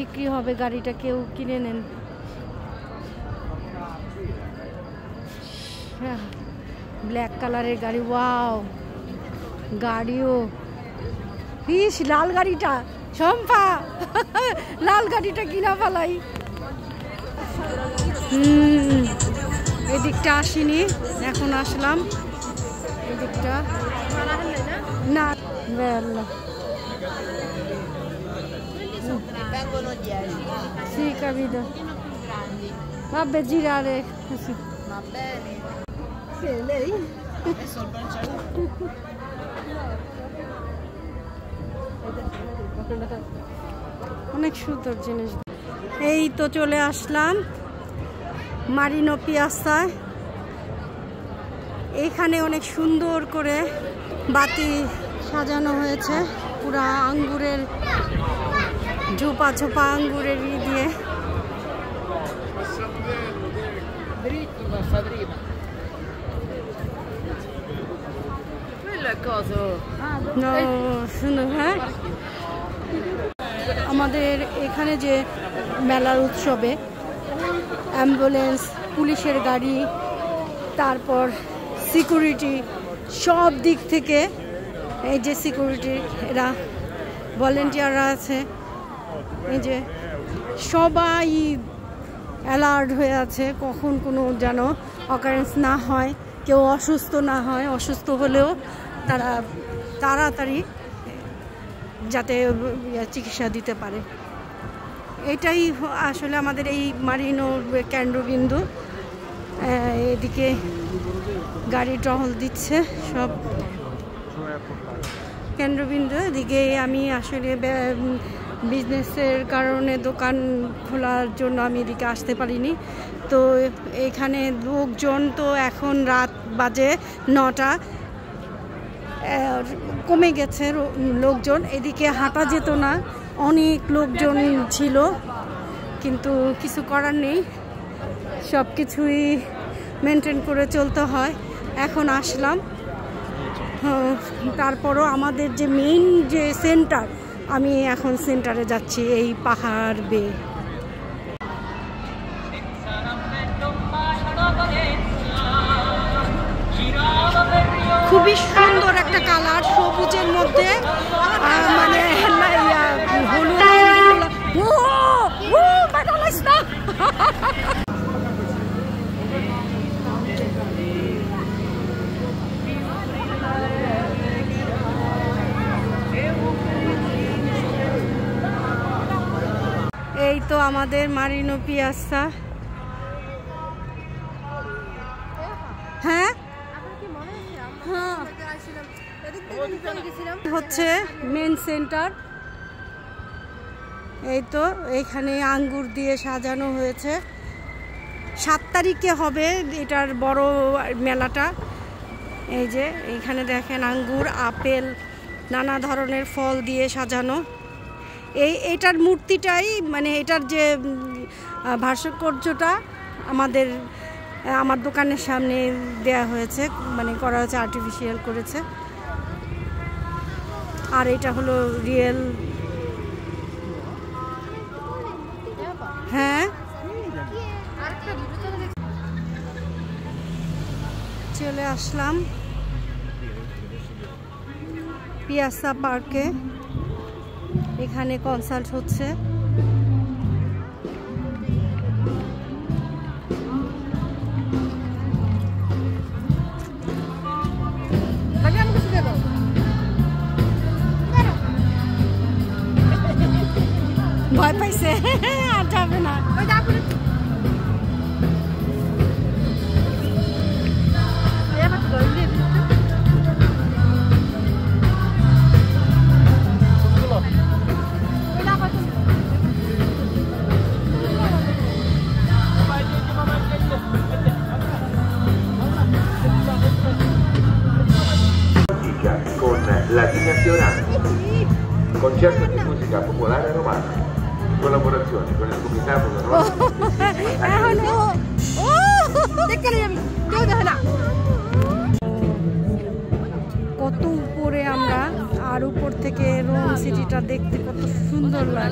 বিক্রি হবে গাড়িটা, কেউ কিনে নেন। ব্ল্যাক কালারের গাড়ি, ওয়াও। গাড়িও ইস, লাল গাড়িটা শম্পা লাল গাড়িটা কিনা ফেলাই। এদিকটা আসিনি, এখন আসলাম এদিকটা। না sì, capito. Vabbè, girare così. Va bene. Che lei? Adesso il bancialupo. অনেক সুন্দর জিনিস। এই তো চলে আসলাম মারিনো পিয়াসায়। এইখানে অনেক সুন্দর করে বাতি সাজানো হয়েছে, পুরা আঙ্গুরের ঝোপা ঝোপা আঙ্গুরের দিয়ে। হ্যাঁ, আমাদের এখানে যে মেলার উৎসবে অ্যাম্বুলেন্স, পুলিশের গাড়ি, তারপর সিকিউরিটি, সব দিক থেকে এই যে সিকিউরিটি এরা ভলেন্টিয়াররা আছে, এই যে সবাই অ্যালার্ট হয়ে আছে কখন কোনো যেন অকারেন্স না হয়, কেউ অসুস্থ না হয়। অসুস্থ হলেও তারা তাড়াতাড়ি যাতে চিকিৎসা দিতে পারে। এটাই আসলে আমাদের এই মারিনোর কেন্দ্রবিন্দু। এদিকে গাড়ি টহল দিচ্ছে সব কেন্দ্রবিন্দু। এদিকে আমি আসলে বিজনেসের কারণে দোকান খোলার জন্য আমি এদিকে আসতে পারিনি। তো এখানে লোকজন তো এখন রাত বাজে 9টা, কমে গেছে লোকজন। এদিকে হাঁটা যেত না, অনেক লোকজন ছিল, কিন্তু কিছু করার নেই, সব কিছুই মেনটেন করে চলতে হয়। এখন আসলাম, তারপরও আমাদের যে মেইন যে সেন্টার, আমি এখন সেন্টারে যাচ্ছি এই পাহাড় বেয়ে। খুবই সুন্দর একটা কালার, সবুজের মধ্যে মানে হলুদ। এই তো আমাদের মারিনো পিয়াসা। হ্যাঁ, হচ্ছে মেন সেন্টার। এই তো এখানে আঙ্গুর দিয়ে সাজানো হয়েছে। 7 তারিখে হবে এটার বড় মেলাটা। এই যে এইখানে দেখেন আঙ্গুর, আপেল, নানা ধরনের ফল দিয়ে সাজানো। এটার মূর্তিটাই মানে এটার যে ভাস্কর্যটা আমার দোকানের সামনে দেয়া হয়েছে, মানে করা হয়েছে, আর্টিফিশিয়াল করেছে। আর এটা হলো রিয়েল। হ্যাঁ, চলে আসলাম পিয়াসা পার্কে। এখানে কনসার্ট হচ্ছে। ভয় পাইছে, আর যাবে না। Latina Fiorani, concerto di musica popolare romana, collaborazione con le comunità কত উপরে আমরা, আর উপর থেকে রোম সিটিটা দেখতে কত সুন্দর লাগে।